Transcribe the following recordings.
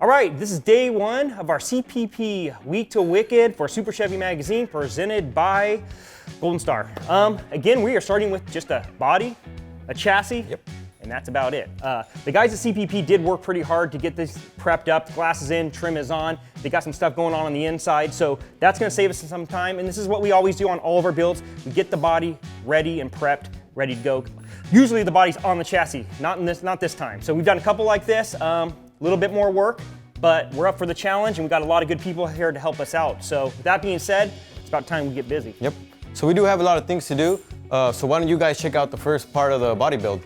All right, this is day one of our CPP Week to Wicked for Super Chevy Magazine presented by Golden Star. Again, we are starting with just a body, a chassis, and that's about it. The guys at CPP did work pretty hard to get this prepped up. The glass is in, trim is on. They got some stuff going on the inside, so that's gonna save us some time. And this is what we always do on all of our builds. We get the body ready and prepped, ready to go. Usually the body's on the chassis, not this time. So we've done a couple like this, a little bit more work, but we're up for the challenge and we've got a lot of good people here to help us out. So with that being said, it's about time we get busy. Yep. So we do have a lot of things to do. So why don't you guys check out the first part of the body build?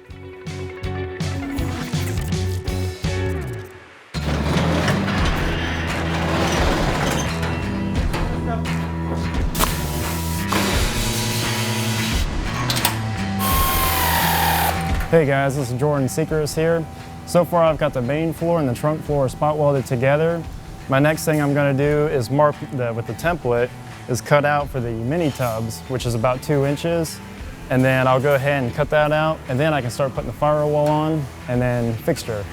Hey guys, this is Jordan Seekers here. So far I've got the main floor and the trunk floor spot welded together. My next thing I'm going to do is mark with the template is cut out for the mini tubs, which is about 2 inches. And then I'll go ahead and cut that out, and then I can start putting the firewall on and then fixture.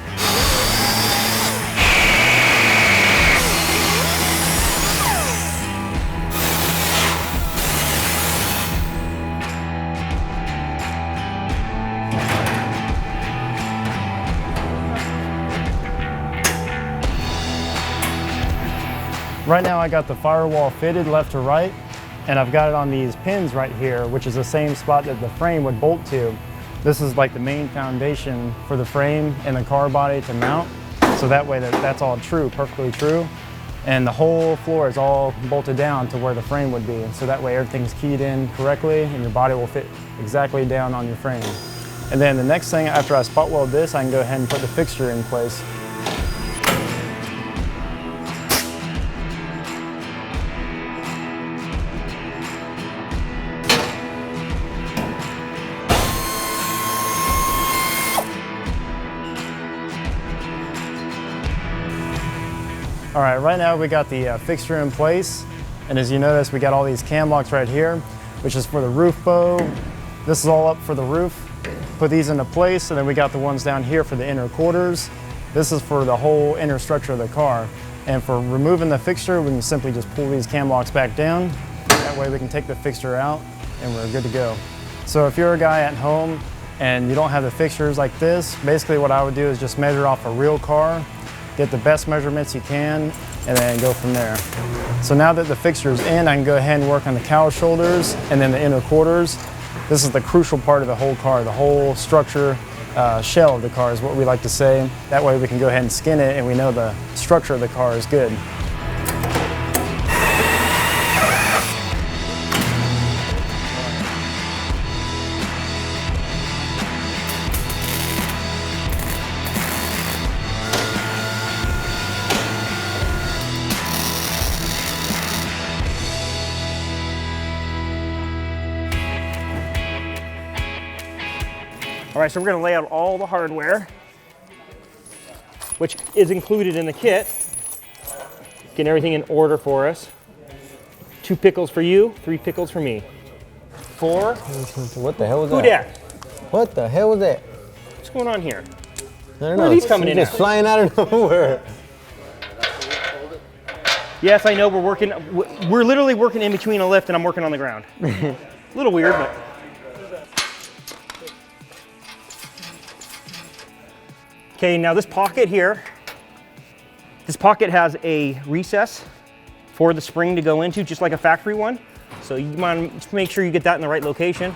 Right now I got the firewall fitted left to right, and I've got it on these pins right here, which is the same spot that the frame would bolt to. This is like the main foundation for the frame and the car body to mount. So that way that's all true, perfectly true. And the whole floor is all bolted down to where the frame would be. So that way everything's keyed in correctly and your body will fit exactly down on your frame. And then the next thing, after I spot weld this, I can go ahead and put the fixture in place. All right, right now we got the fixture in place, and as you notice, we got all these cam locks right here, which is for the roof bow. This is all up for the roof. Put these into place, and then we got the ones down here for the inner quarters. This is for the whole inner structure of the car. And for removing the fixture, we can simply just pull these cam locks back down. That way we can take the fixture out, and we're good to go. So if you're a guy at home and you don't have the fixtures like this, basically what I would do is just measure off a real car, get the best measurements you can, and then go from there. So now that the fixture's in, I can go ahead and work on the cowl shoulders and then the inner quarters. This is the crucial part of the whole car, the whole structure, shell of the car is what we like to say. That way we can go ahead and skin it and we know the structure of the car is good. All right, so we're gonna lay out all the hardware, which is included in the kit. Getting everything in order for us. 2 pickles for you, 3 pickles for me. 4. What the hell was Who that? dat? What the hell was that? What's going on here? I don't know. Where are these coming in Just at? flying out of nowhere. Yes, I know we're literally working in between a lift and I'm working on the ground. A little weird, but. Okay, now this pocket here, this pocket has a recess for the spring to go into, just like a factory one. So you want to make sure you get that in the right location.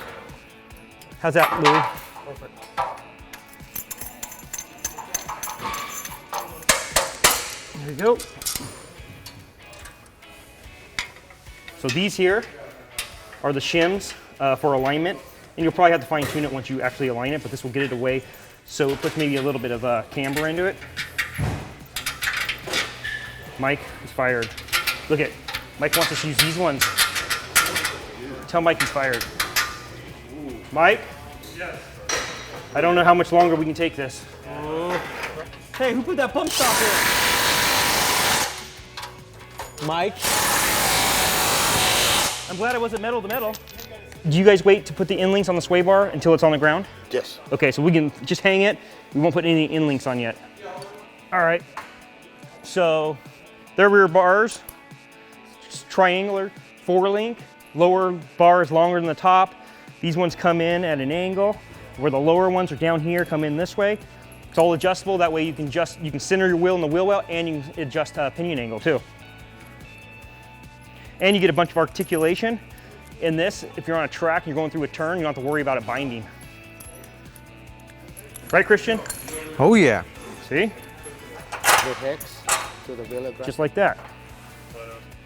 How's that, Louis? Perfect. There you go. So these here are the shims for alignment, and you'll probably have to fine tune it once you actually align it, but this will get it away. So it puts maybe a little bit of camber into it. Mike is fired. Look at, Mike wants us to use these ones. Tell Mike he's fired. Mike? Yes. I don't know how much longer we can take this. Hey, who put that pump stop in? Mike? I'm glad it wasn't metal to metal. Do you guys wait to put the end links on the sway bar until it's on the ground? Yes. Okay, so we can just hang it. We won't put any end links on yet. All right. So their rear bars, triangular, 4-link, lower bar is longer than the top. These ones come in at an angle where the lower ones are down here, come in this way. It's all adjustable. That way you can center your wheel in the wheel well, and you can adjust pinion angle too. And you get a bunch of articulation. In this, if you're on a track and you're going through a turn, you don't have to worry about it binding. Right, Christian? Oh yeah. See? With hex to the wheel. Just like that.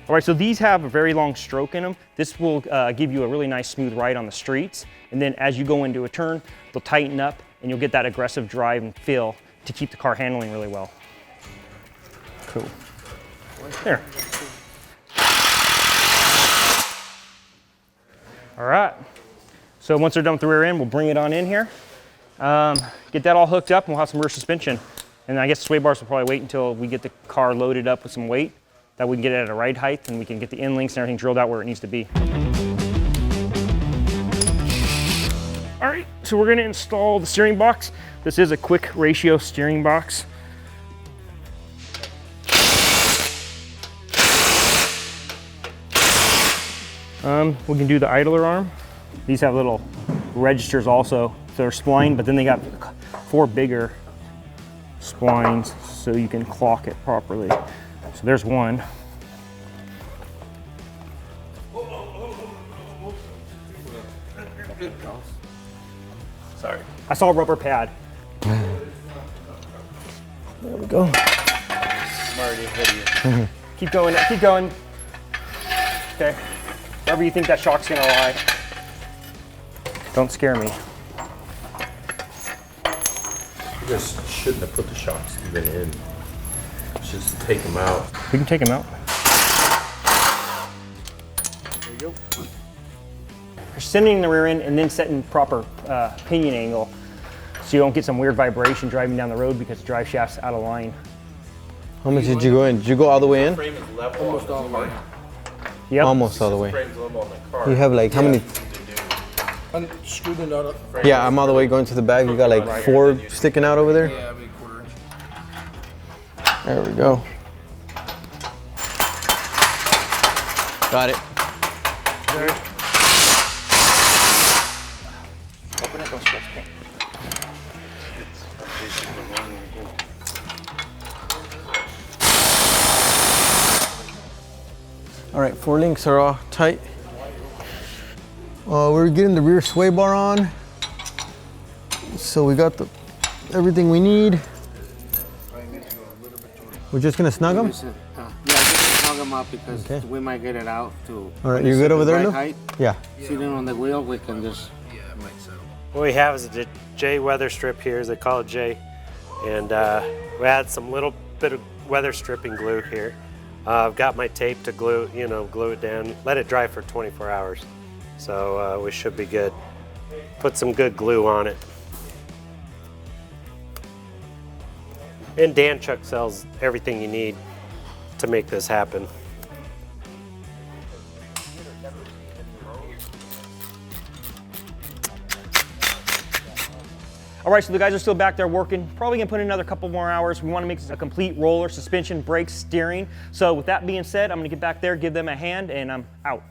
All right, so these have a very long stroke in them. This will give you a really nice smooth ride on the streets. And then as you go into a turn, they'll tighten up and you'll get that aggressive drive and feel to keep the car handling really well. Cool. There. All right. So once they're done with the rear end, we'll bring it on in here. Get that all hooked up and we'll have some rear suspension. And I guess the sway bars will probably wait until we get the car loaded up with some weight, that we can get it at a ride height and we can get the end links and everything drilled out where it needs to be. All right, so we're gonna install the steering box. This is a quick ratio steering box. We can do the idler arm. These have little registers also. They're spline, but then they got 4 bigger splines so you can clock it properly. So there's one. Sorry. I saw a rubber pad. There we go. I'm already ahead of you. Keep going, keep going. Okay. Wherever you think that shock's gonna lie. Don't scare me. You just shouldn't have put the shocks even in. Just take them out. We can take them out. There you go. You're centering the rear end and then setting proper pinion angle so you don't get some weird vibration driving down the road because the drive shaft's out of line. How much did you go in? Did you go all the way in? Frame is level Almost all the way. Yep. Almost all the way. Frame's level on the car. You have like how many? Unscrew the nut up. Yeah, I'm all the way going to the back. You got like 4 sticking out over there. Yeah, maybe 1/4 inch. There we go. Got it. Open it, don't stress me. All right, 4 links are all tight. We're getting the rear sway bar on. So we got everything we need. We're just gonna snug them? Yeah, just snug them up because we might get it out to. All right, you good over there, Lou? Height. Yeah. Sitting on the wheel, we can just. What we have is a J weather strip here, as they call it J, and we add some little bit of weather stripping glue here. I've got my tape to glue it down, let it dry for 24 hours. So we should be good. Put some good glue on it. And Danchuk sells everything you need to make this happen. All right, so the guys are still back there working. Probably gonna put in another couple more hours. We wanna make this a complete roller, suspension, brakes, steering. So with that being said, I'm gonna get back there, give them a hand, and I'm out.